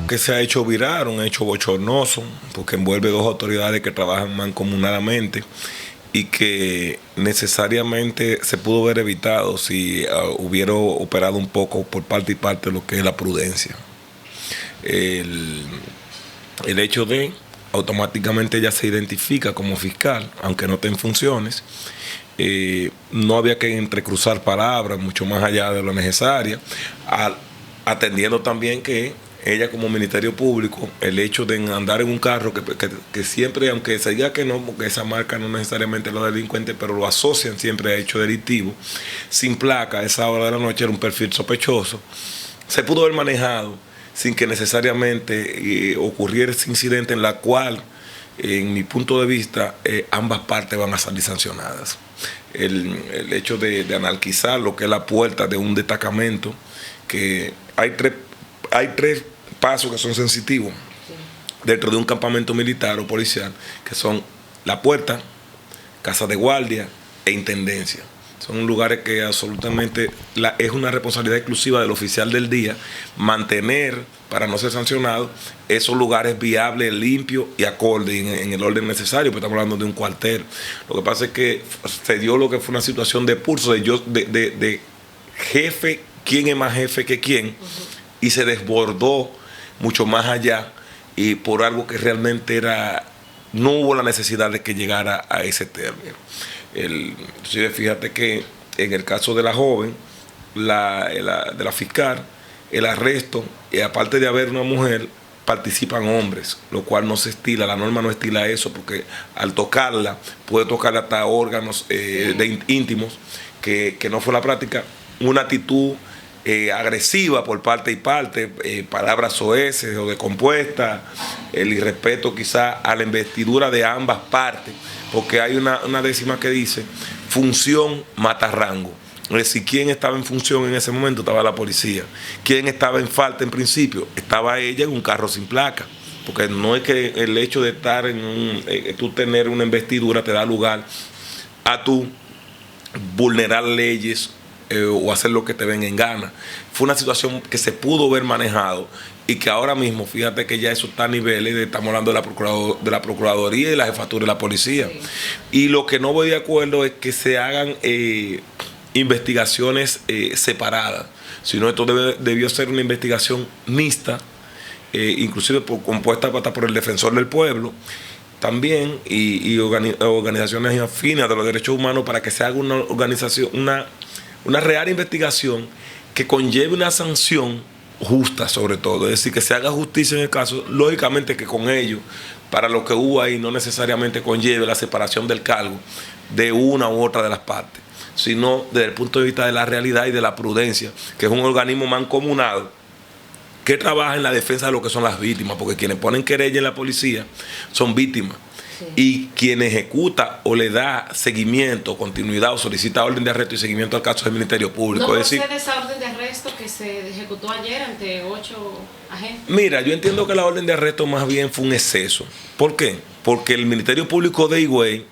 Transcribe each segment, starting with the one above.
que se ha hecho viral, un hecho bochornoso, porque envuelve dos autoridades que trabajan mancomunadamente y que necesariamente se pudo haber evitado si hubiera operado un poco por parte y parte lo que es la prudencia. El hecho de automáticamente ella se identifica como fiscal, aunque no esté en funciones. No había que entrecruzar palabras mucho más allá de lo necesario, atendiendo también que ella como Ministerio Público, el hecho de andar en un carro que siempre, aunque se diga que no, porque esa marca no necesariamente los delincuentes, pero lo asocian siempre a hecho delictivo, sin placa, a esa hora de la noche era un perfil sospechoso, se pudo haber manejado sin que necesariamente ocurriera ese incidente en la cual, en mi punto de vista, ambas partes van a salir sancionadas. El hecho de anarquizar lo que es la puerta de un destacamento, que hay tres pasos que son sensitivos dentro de un campamento militar o policial, que son la puerta, casa de guardia e intendencia. Son lugares que absolutamente es una responsabilidad exclusiva del oficial del día mantener, para no ser sancionado, esos lugares viables, limpios y acordes en el orden necesario, porque estamos hablando de un cuartel. Lo que pasa es que se dio lo que fue una situación de pulso, de jefe, quién es más jefe que quién, y se desbordó mucho más allá, y por algo que realmente no hubo la necesidad de que llegara a ese término. Fíjate que en el caso de la joven, de la fiscal, el arresto, aparte de haber una mujer, participan hombres, lo cual no se estila, la norma no estila eso, porque al tocarla, puede tocar hasta órganos íntimos, que no fue la práctica, una actitud agresiva por parte y parte, palabras soeces o descompuestas, el irrespeto quizá a la investidura de ambas partes, porque hay una décima que dice, función mata rango. Es decir, ¿quién estaba en función en ese momento? Estaba la policía. ¿Quién estaba en falta en principio? Estaba ella en un carro sin placa. Porque no es que el hecho de estar tú tener una investidura te da lugar a tú vulnerar leyes o hacer lo que te ven en gana. Fue una situación que se pudo haber manejado y que ahora mismo, fíjate que ya eso está a niveles, estamos hablando de la Procuraduría y la Jefatura de la Policía. Sí. Y lo que no voy de acuerdo es que se hagan investigaciones separadas, sino esto debió ser una investigación mixta, inclusive compuesta hasta por el Defensor del Pueblo, también, y organizaciones afines de los derechos humanos, para que se haga una real investigación que conlleve una sanción justa, sobre todo, es decir, que se haga justicia en el caso, lógicamente que con ello, para lo que hubo ahí, no necesariamente conlleve la separación del cargo de una u otra de las partes, sino desde el punto de vista de la realidad y de la prudencia, que es un organismo mancomunado que trabaja en la defensa de lo que son las víctimas, porque quienes ponen querella en la policía son víctimas. Sí. Y quien ejecuta o le da seguimiento, continuidad o solicita orden de arresto y seguimiento al caso del Ministerio Público. ¿No procede esa orden de arresto que se ejecutó ayer ante 8 agentes? Mira, yo entiendo que la orden de arresto más bien fue un exceso. ¿Por qué? Porque el Ministerio Público de Higüey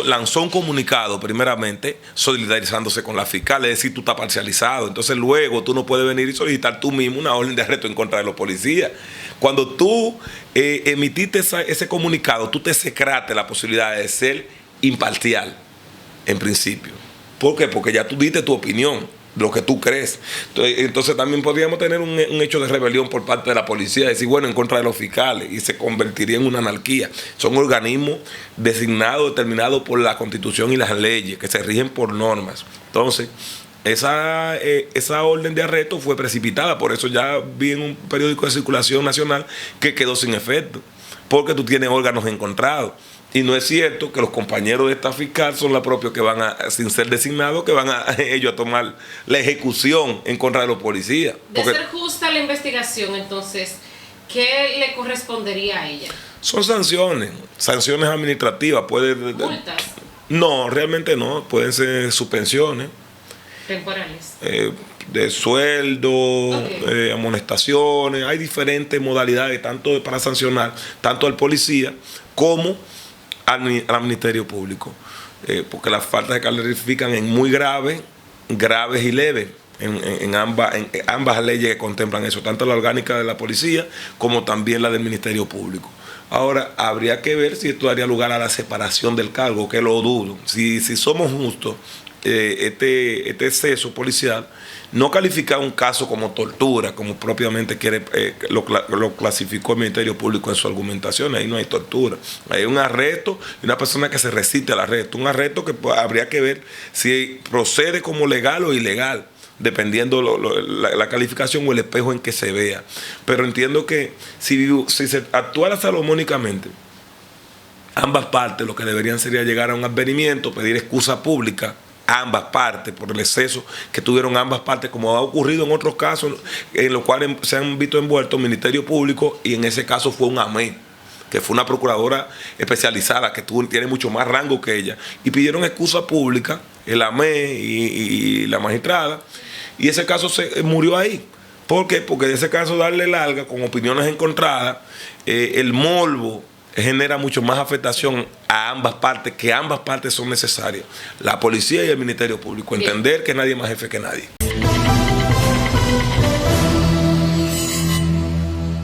lanzó un comunicado primeramente solidarizándose con la fiscal, es decir, tú estás parcializado, entonces luego tú no puedes venir y solicitar tú mismo una orden de arresto en contra de los policías. Cuando tú emitiste ese comunicado, tú te secraste la posibilidad de ser imparcial, en principio. ¿Por qué? Porque ya tú diste tu opinión, lo que tú crees. Entonces también podríamos tener un hecho de rebelión por parte de la policía, decir, bueno, en contra de los fiscales, y se convertiría en una anarquía. Son organismos designados, determinados por la Constitución y las leyes, que se rigen por normas. Entonces, esa orden de arresto fue precipitada, por eso ya vi en un periódico de circulación nacional que quedó sin efecto, porque tú tienes órganos encontrados. Y no es cierto que los compañeros de esta fiscal son los propios que van sin ser designados, que van ellos a tomar la ejecución en contra de los policías. De ser justa la investigación, entonces, ¿qué le correspondería a ella? Son sanciones administrativas. ¿Multas? No, realmente no. Pueden ser suspensiones. ¿Temporales? De sueldo, okay. Amonestaciones. Hay diferentes modalidades, tanto para sancionar, tanto al policía como al Ministerio Público, porque las faltas se califican en muy graves y leves. en ambas leyes que contemplan eso, tanto la orgánica de la policía como también la del Ministerio Público. Ahora, habría que ver si esto daría lugar a la separación del cargo, que lo dudo. Si somos justos, este exceso policial no califica un caso como tortura, como propiamente lo clasificó el Ministerio Público en su argumentación. Ahí no hay tortura, hay un arresto y una persona que se resiste al arresto, un arresto que habría que ver si procede como legal o ilegal, dependiendo la calificación o el espejo en que se vea. Pero entiendo que si se actuara salomónicamente, ambas partes lo que deberían sería llegar a un advenimiento, pedir excusa pública a ambas partes por el exceso que tuvieron ambas partes, como ha ocurrido en otros casos en los cuales se han visto envueltos el Ministerio Público, y en ese caso fue un AME, que fue una procuradora especializada que tiene mucho más rango que ella, y pidieron excusa pública el AME y la magistrada, y ese caso se murió ahí. ¿Por qué? Porque en ese caso darle larga con opiniones encontradas, el morbo genera mucho más afectación a ambas partes, que ambas partes son necesarias, la policía y el Ministerio Público, entender que nadie es más jefe que nadie.